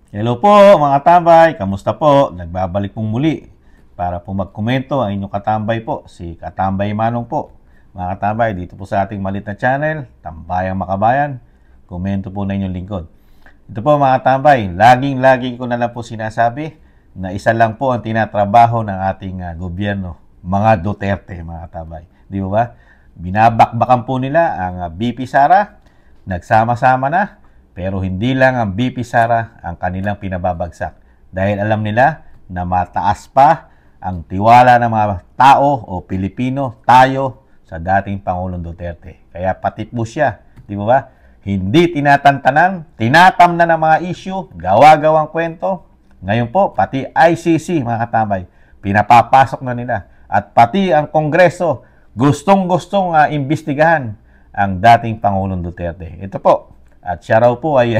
Hello po mga tambay, kamusta po? Nagbabalik pong muli para po magkomento ang inyong katambay po, si Katambay Manong po. Mga katambay, dito po sa ating malit na channel, Tambayang Makabayan, komento po na inyong lingkod. Ito po mga katambay, laging ko na lang po sinasabi na isa lang po ang tinatrabaho ng ating gobyerno, mga Duterte mga katambay. Di ba? Binabakbakan po nila ang BP Sara, nagsama-sama na. Pero hindi lang ang BP Sara ang kanilang pinababagsak. Dahil alam nila na mataas pa ang tiwala ng mga tao o Pilipino, tayo, sa dating Pangulong Duterte. Kaya pati po siya, di ba? Hindi tinatantanan, tinatamnan ng mga issue, gawa-gawang kwento. Ngayon po, pati ICC, mga katambay, pinapapasok na nila. At pati ang Kongreso, gustong-gustong imbestigahan ang dating Pangulong Duterte. Ito po. At siya raw po ay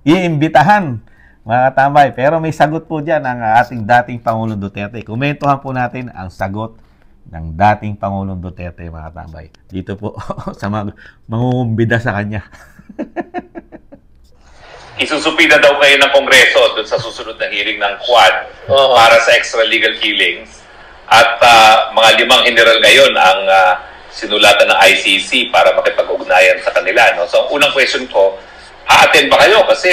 iimbitahan, mga katambay. Pero may sagot po dyan ang ating dating Pangulong Duterte. Komentuhan po natin ang sagot ng dating Pangulong Duterte, mga katambay. Dito po sa mangungumbida sa kanya. Isusupina daw kayo ng Kongreso dun sa susunod na hearing ng Quad para sa extra-legal killings. At mga 5 general ngayon ang sinulatan ng ICC para makipag-ugnayan sa kanila. No? So, ang unang question ko, a-attend ba kayo? Kasi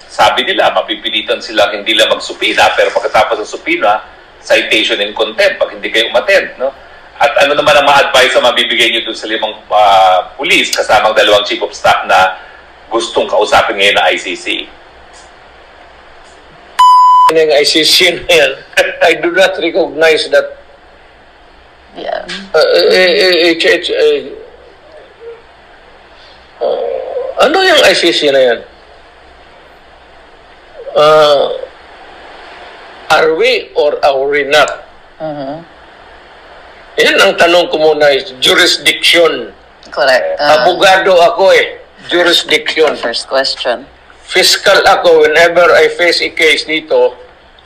sabi nila, mapipilitan silang hindi lang magsupina, pero pagkatapos ng supina, citation in contempt pag hindi kayo umattend. No? At ano naman ang ma-advise na mabibigay nyo dun sa 5 pulis, kasamang 2 chief of staff na gustong kausapin ngayon ng ICC? Ng ICC na yan, I do not recognize that. Yeah. Ano yung ICC na yan? Are we or are we not? Yan ang tanong ko muna is jurisdiction. Correct. Abogado ako jurisdiction. First question. Fiscal ako whenever I face a case dito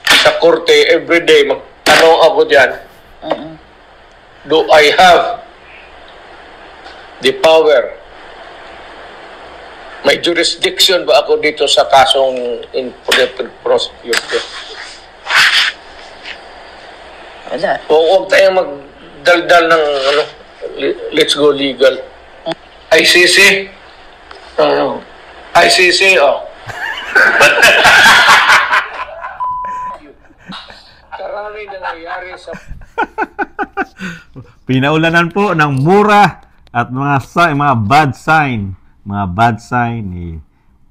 sa korte everyday magtanong ako dyan. Do I have the power? May jurisdiction ba ako dito sa kasong in prosecute? Wala. Huwag tayong magdaldal ng let's go legal. ICC? ICC, Karami na nangyayari sa Pinaulanan po ng mura at mga bad sign ni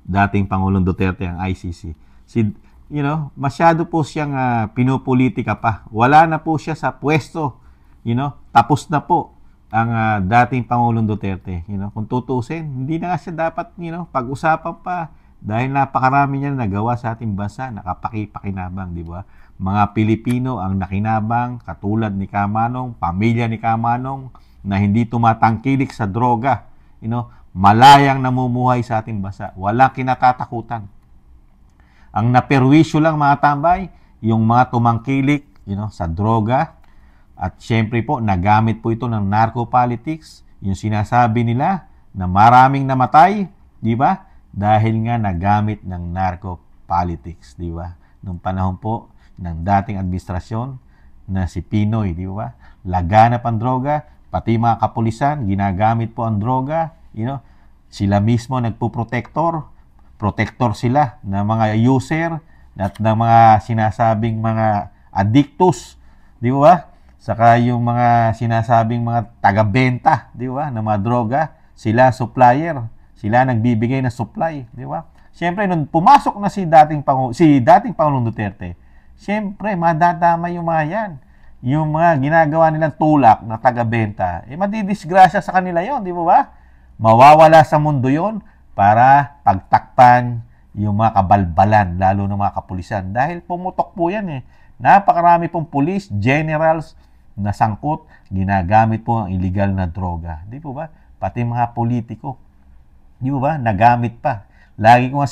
dating Pangulong Duterte ang ICC. Masyado po siyang pinupolitika pa. Wala na po siya sa pwesto. Tapos na po ang dating Pangulong Duterte. Kung tutusin, hindi na nga siya dapat pag-usapan pa dahil napakarami niya nagawa sa ating bansa, nakapakipakinabang, di ba? Mga Pilipino ang nakinabang, katulad ni Kamanong, pamilya ni Kamanong, na hindi tumatangkilik sa droga. Malayang namumuhay sa ating bansa. Walang kinatatakutan. Ang naperwisyo lang, mga tambay, yung mga tumangkilik sa droga. At syempre po, nagamit po ito ng narco-politics. Yung sinasabi nila na maraming namatay, di ba? Dahil nga nagamit ng narco-politics, di ba? Nung panahon po ng dating administrasyon na si Pinoy, di ba? Laganap ang droga, pati mga kapulisan, ginagamit po ang droga, sila mismo nagpo-protector sila ng mga user at ng mga sinasabing mga addictus, di ba? Saka yung mga sinasabing mga taga-benta, di ba, ng mga droga, sila supplier, sila nagbibigay ng supply, di ba? Siyempre, nung pumasok na si dating Pangulong Duterte, siyempre, madadama yung mga yan. Yung mga ginagawa nilang tulak na taga-benta, madidisgrasya sa kanila yon, di ba? Mawawala sa mundo yon para pagtakpan yung mga kabalbalan, lalo ng mga kapulisan. Dahil pumutok po yan Napakarami pong police, generals na sangkot, ginagamit po ang illegal na droga. Di po ba? Pati mga politiko. Di ba? Nagamit pa. Lagi ko nga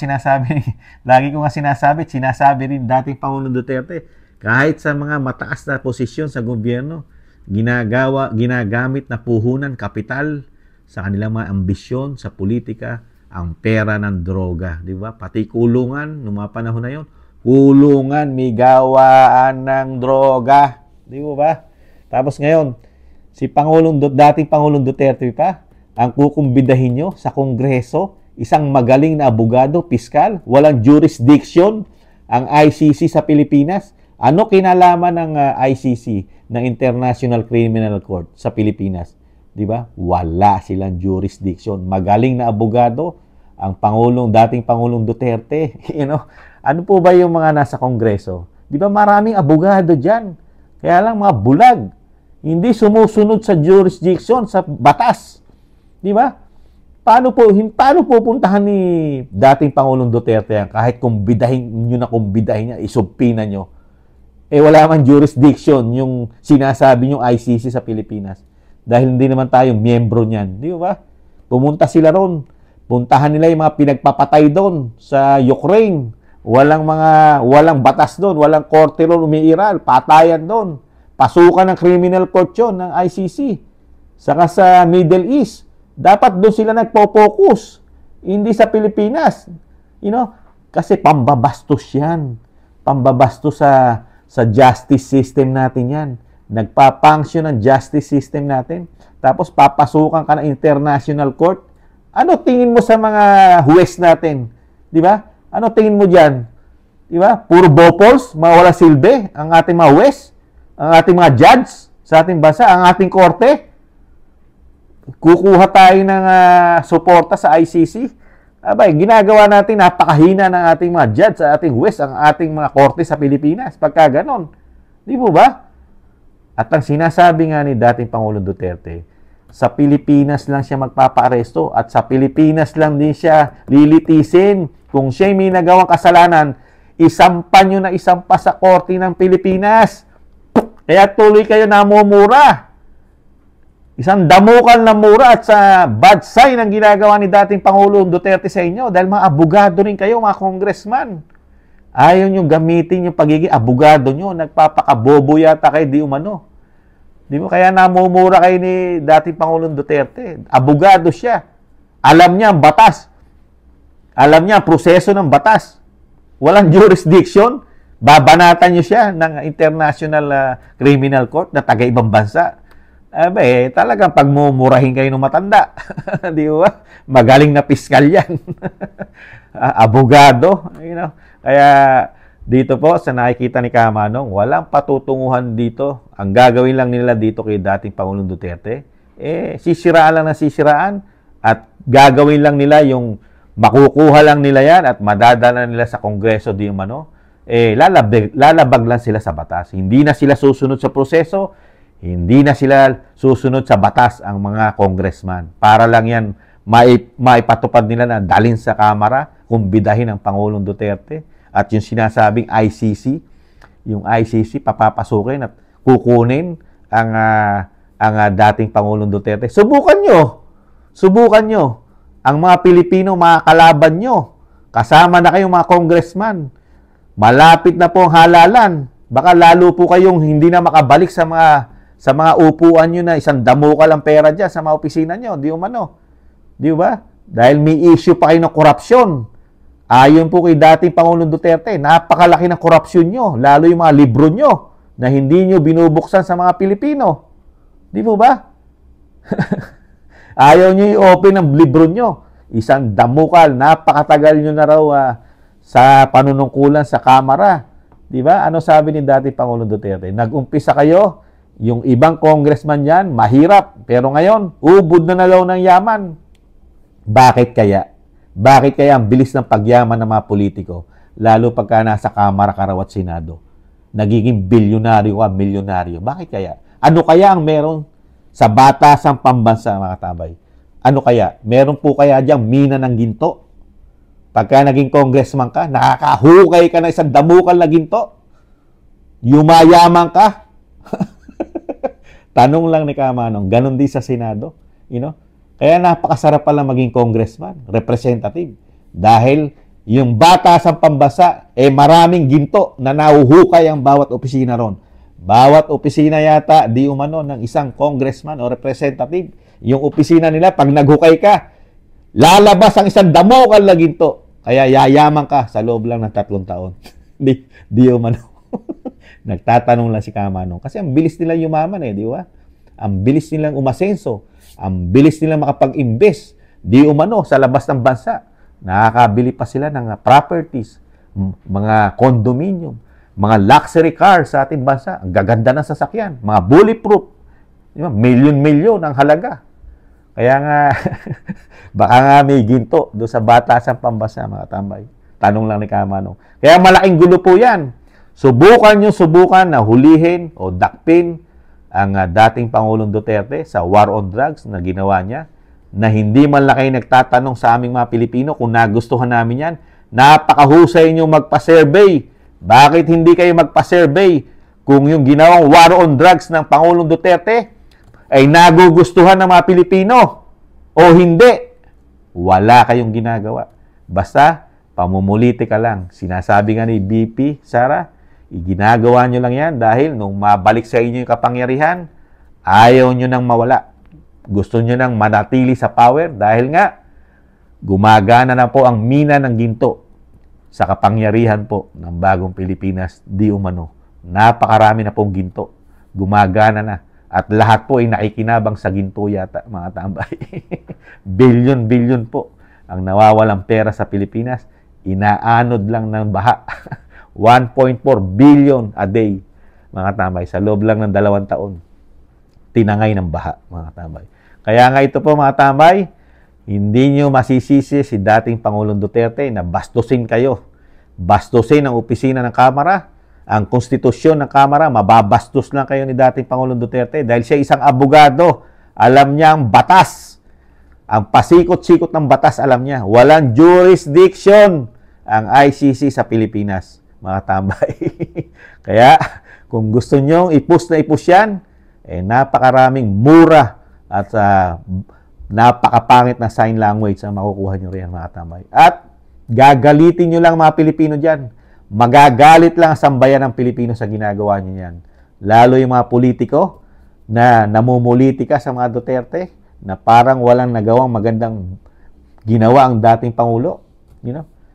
sinasabi, sinasabi rin dating Pangulong Duterte, kahit sa mga mataas na posisyon sa gobyerno, ginagamit na puhunan, kapital sa kanilang mga ambisyon sa politika ang pera ng droga, di ba? Pati kulungan, nung mga panahon na yun, kulungan, may gawaan ng droga, di ba? Tapos ngayon, si dating Pangulong Duterte pa, ang kukumbidahin nyo sa Kongreso, isang magaling na abogado, piskal, walang jurisdiction, ang ICC sa Pilipinas. Ano kinalaman ng ICC, ng International Criminal Court sa Pilipinas? Di ba? Wala silang jurisdiction. Magaling na abogado, ang dating Pangulong Duterte. Ano po ba yung mga nasa Kongreso? Di ba maraming abogado dyan? Kaya lang mga bulag. Hindi sumusunod sa jurisdiction, sa batas. Di ba? Paano pupuntahan ni dating Pangulong Duterte yan? Kahit kumbidahin niya, isubpina nyo. Wala man jurisdiction yung sinasabi yung ICC sa Pilipinas. Dahil hindi naman tayo miyembro niyan. Di ba? Pumunta sila ron. Puntahan nila yung mga pinagpapatay doon sa Ukraine. Walang batas doon. Walang korte ron umiiral. Patayan doon. Pasukan ng criminal court yun, ng ICC. Saka sa Middle East. Dapat doon sila nagpo-focus. Hindi sa Pilipinas. Kasi pambabastos yan. Pambabastos sa justice system natin yan. Nagpa-function ang justice system natin. Tapos papasukan ka ng international court. Ano tingin mo sa mga huwes natin? Di ba? Ano tingin mo dyan? Di ba? Puro bopols, mawala silbi ang ating mga huwes, ang ating mga judge sa ating bansa, ang ating korte. Kukuha tayo ng suporta sa ICC. Abay, ginagawa natin, napakahina ng ating mga judge, sa ating huwes, ang ating mga korte sa Pilipinas. Pagka ganon. Di po ba? At ang sinasabi nga ni dating Pangulong Duterte, sa Pilipinas lang siya magpapaaresto at sa Pilipinas lang din siya lilitisin. Kung siya may nagawang kasalanan, isampan nyo na isampa sa korte ng Pilipinas. Kaya tuloy kayo namumura. Isang damukan na mura at sa bad sign ang ginagawa ni dating Pangulong Duterte sa inyo dahil mga abogado rin kayo, mga congressman. Ayaw nyo gamitin yung pagiging abogado nyo. Nagpapakabobo yata kayo, di umano. Di mo kaya namumura kayo ni dating Pangulong Duterte. Abogado siya. Alam niya ang batas. Alam niya ang proseso ng batas. Walang jurisdiction. Babanatan niyo siya ng International Criminal Court na taga-ibang bansa. Talagang pagmumurahin kayo ng matanda. Di ba? Magaling na piskal yan. Abogado. Kaya dito po, sa nakikita ni Kamanong, walang patutunguhan dito. Ang gagawin lang nila dito kay dating Pangulong Duterte, sisiraan lang na sisiraan at gagawin lang nila yung makukuha lang nila yan at madadala nila sa Kongreso di umano. Lalabag lang sila sa batas. Hindi na sila susunod sa proseso, hindi na sila susunod sa batas ang mga congressman. Para lang yan maipatupad nila na dalhin sa Kamara, kumbidahin ang Pangulong Duterte. At yung sinasabing ICC, yung ICC papapasukin at kukunin ang dating Pangulong Duterte. Subukan nyo. Ang mga Pilipino, mga kalaban nyo. Kasama na kayong mga congressman. Malapit na po ang halalan. Baka lalo po kayong hindi na makabalik sa mga upuan nyo na isang damuka lang pera dyan sa mga opisina nyo. Di umano. Di ba? Dahil may issue pa kayo ng korupsyon. Ayon po kay dating Pangulong Duterte, napakalaki ng korupsyon nyo. Lalo yung mga libro nyo na hindi nyo binubuksan sa mga Pilipino. Di po ba? Ayaw nyo i-open ang libro nyo. Isang damukal, napakatagal nyo na raw sa panunungkulan sa Kamara. Di ba? Ano sabi ni dating Pangulong Duterte? Nag-umpisa kayo, yung ibang congressman yan, mahirap. Pero ngayon, ubod na raw ng yaman. Bakit kaya? Bakit kaya ang bilis ng pagyaman ng mga politiko? Lalo pagka nasa Kamara ka raw at Senado. Nagiging bilyonaryo ka, milyonaryo. Bakit kaya? Ano kaya ang meron sa batasang pambansa, mga tabay? Ano kaya? Meron po kaya diyang mina ng ginto? Pagka naging congressman ka, nakakahukay ka na isang damukal na ginto? Yumayaman ka? Tanong lang ni Kamanong, ganun din sa Senado. Kaya napakasarap pala maging congressman, representative. Dahil yung batasang pambansa, maraming ginto na nahuhukay ang bawat opisina ron. Bawat opisina yata, di umano ng isang congressman o representative. Yung opisina nila, pag naghukay ka, Lalabas ang isang damokal na ginto. Kaya yayaman ka sa loob lang ng 3 taon. Di umano. Nagtatanong lang si Kamanong. Kasi ang bilis nila yumaman di ba? Ang bilis nilang umasenso. Ang bilis nilang makapag-invest. Di umano sa labas ng bansa. Nakakabili pa sila ng properties, mga condominium, mga luxury cars sa ating bansa. Ang gaganda ng sasakyan. Mga bulletproof. Diba? Milyon-milyon ang halaga. Kaya nga, baka nga may ginto doon sa batasan pambasa, mga tambay. Tanong lang ni Kamanong. Kaya malaking gulo po yan. Subukan na hulihin o dakpin ang dating Pangulong Duterte sa war on drugs na ginawa niya, na hindi man lang kayo nagtatanong sa aming mga Pilipino kung nagustuhan namin yan. Napakahusay nyo magpa-survey. Bakit hindi kayo magpa-survey kung yung ginawang war on drugs ng Pangulong Duterte ay nagugustuhan ng mga Pilipino o hindi? Wala kayong ginagawa. Basta, pamumuliti ka lang. Sinasabi nga ni BP, Sara, ginagawa nyo lang yan dahil nung mabalik sa inyo yung kapangyarihan, ayaw nyo nang mawala. Gusto nyo nang manatili sa power dahil nga, gumagana na po ang mina ng ginto sa kapangyarihan po ng bagong Pilipinas, di umano. Napakarami na pong ginto. Gumagana na. At lahat po ay nakikinabang sa ginto yata, mga tambay. Bilyon-bilyon po ang nawawalang pera sa Pilipinas. Inaanod lang ng baha. 1.4 billion a day, mga tambay. Sa loob lang ng 2 taon. Tinangay ng baha, mga tambay. Kaya nga ito po, mga tambay, hindi nyo masisisi si dating Pangulong Duterte na bastusin kayo. Bastusin ang opisina ng Kamara, ang konstitusyon ng Kamara, mababastos lang kayo ni dating Pangulong Duterte dahil siya isang abogado. Alam niya ang batas. Ang pasikot-sikot ng batas, alam niya. Walang jurisdiction ang ICC sa Pilipinas, mga tambay. Kaya, kung gusto nyo ipus na ipus yan, napakaraming mura at napakapangit na sign language ang makukuha nyo riyan, mga tambay. At gagalitin nyo lang mga Pilipino dyan. Magagalit lang ang sambayan ng Pilipino sa ginagawa nyo yan. Lalo yung mga politiko na namumulitika sa mga Duterte na parang walang nagawang magandang ginawa ang dating Pangulo.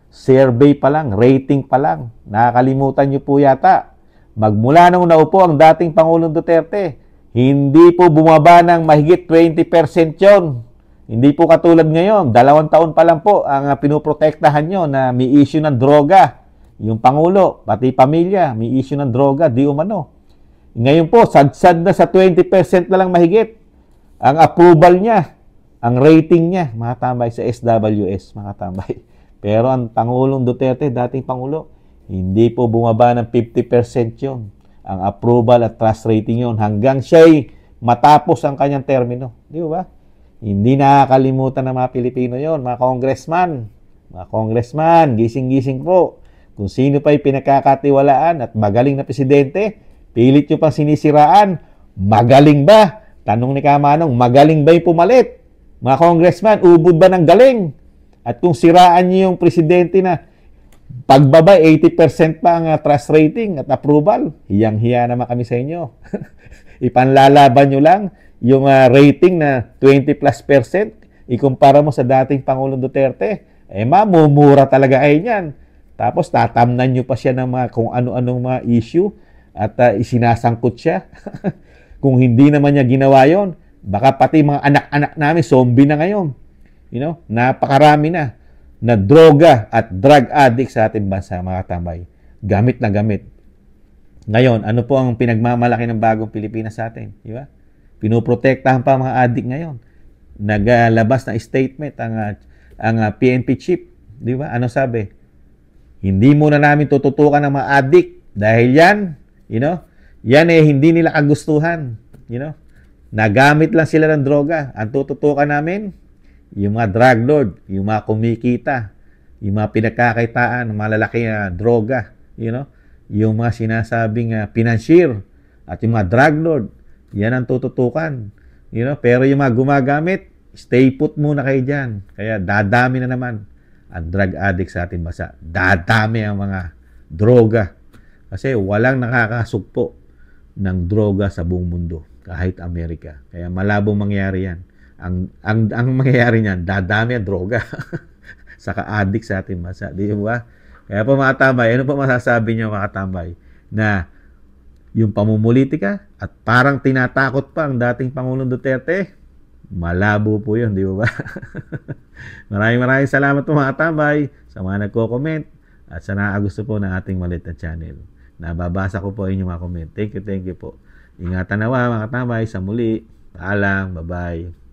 Survey pa lang, rating pa lang. Nakakalimutan nyo po yata. Magmula nung naupo ang dating Pangulong Duterte, hindi po bumaba ng mahigit 20% yun. Hindi po katulad ngayon, 2 taon pa lang po ang pinoprotektahan nyo na may issue ng droga. Yung Pangulo, pati pamilya, may issue ng droga, di umano. Ngayon po, sad-sad na sa 20% na lang mahigit ang approval niya, ang rating niya, mga tambay, sa SWS, mga tambay. Pero ang Pangulong Duterte, dating Pangulo, hindi po bumaba ng 50% yun. Ang approval at trust rating yun hanggang siya'y matapos ang kanyang termino. Di ba? Hindi nakakalimutan ng mga Pilipino yon, mga congressman. Mga congressman, gising-gising po. Kung sino pa'y pinagkakatiwalaan at magaling na presidente, pilit nyo pang sinisiraan. Magaling ba? Tanong ni Kamanong, magaling ba yung pumalit? Mga congressman, ubod ba ng galing? At kung siraan nyo yung presidente na pagbaba, 80% pa ang trust rating at approval, hiyang-hiya naman kami sa inyo. Ipanlalaban nyo lang yung rating na 20+%, ikumpara mo sa dating Pangulong Duterte, mamumura talaga kayo niyan. Tapos tatamnan nyo pa siya ng mga kung ano-anong mga issue at isinasangkot siya. Kung hindi naman niya ginawa yon, baka pati mga anak-anak namin zombie na ngayon. Napakarami na droga at drug addict sa ating bansa, mga tambay. Gamit na gamit. Ngayon, ano po ang pinagmamalaki ng bagong Pilipinas sa atin? Di ba? Pinoprotektahan pa mga addict ngayon. Naglabas na statement ang PNP chief. Di ba? Ano sabi? Hindi muna namin tututukan ng mga addict dahil yan, yan hindi nila kagustuhan. Nagamit lang sila ng droga. Ang tututukan namin, yung mga drug lord, yung mga kumikita, yung mga pinagkakaitaan, mga lalaki na droga, yung mga sinasabing financier at yung mga drug lord, yan ang tututukan. Pero yung mga gumagamit, stay put muna kayo dyan. Kaya dadami na naman ang drug addict sa ating bansa. Dadami ang mga droga. Kasi walang nakakasugpo ng droga sa buong mundo, kahit Amerika. Kaya malabong mangyari yan. ang mangyayari niyan, dadami ang droga. Saka addict sa ating bansa, di ba? Kaya po mga tambay, ano po masasabi niyo mga tambay? Na yung pamumulitika at parang tinatakot pa ang dating Pangulong Duterte, malabo po yun, di ba? Maraming salamat po mga tambay sa mga nagko-comment at sa nakakagusto po ng ating maliit na channel. Nababasa ko po inyong mga comment. Thank you po. Ingatan nawa mga tambay sa muli. Paalam, bye-bye.